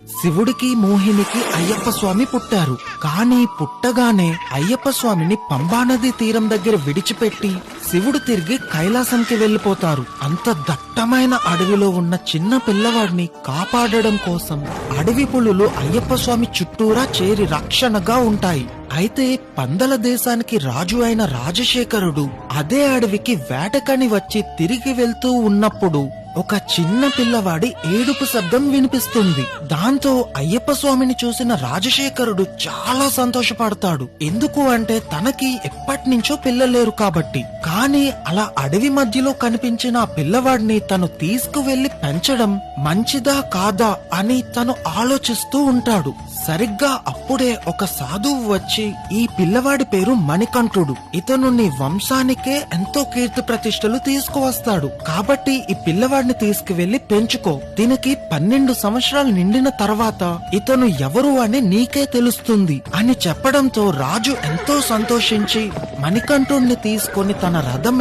శివుడికి మోహినికి అయ్యప్ప స్వామి పుట్టారు. కానీ పుట్టగానే అయ్యప్ప స్వామిని పంబానది తీరం దగ్గర విడిచిపెట్టి శివుడు తిరిగి కైలాసంకి వెళ్లిపోతారు. అంత దట్టమైన అడవిలో ఉన్న చిన్న పిల్లవాడిని కాపాడడం కోసం అడవి పులులు అయ్యప్ప స్వామి చుట్టూరా చేరి రక్షణగా ఉంటాయి. అయితే పందల దేశానికి రాజు అయిన రాజశేఖరుడు అదే అడవికి వేటకని వచ్చి తిరిగి వెళ్తూ ఉన్నప్పుడు ఒక చిన్న పిల్లవాడి ఏడుపు శబ్దం వినిపిస్తుంది. దాంతో అయ్యప్ప స్వామిని చూసిన రాజశేఖరుడు చాలా సంతోషపడతాడు. ఎందుకు అంటే తనకి ఎప్పటినుంచో పిల్లలేరు కాబట్టి. కానీ అలా అడవి మధ్యలో కనిపించిన ఆ పిల్లవాడిని తను తీసుకువెళ్లి పెంచడం మంచిదా కాదా అని తను ఆలోచిస్తూ ఉంటాడు. సరిగ్గా అప్పుడే ఒక సాధువు వచ్చి, ఈ పిల్లవాడి పేరు మణికంఠుడు, ఇతను నీ వంశానికే ఎంతో కీర్తి ప్రతిష్టలు తీసుకువస్తాడు, కాబట్టి ఈ పిల్లవాడిని తీసుకువెళ్లి పెంచుకో. దీనికి 12 సంవత్సరాలు నిండిన తర్వాత ఇతను ఎవరు అని నీకే తెలుస్తుంది అని చెప్పడంతో రాజు ఎంతో సంతోషించి మణికంఠుడిని తీసుకొని తన రథం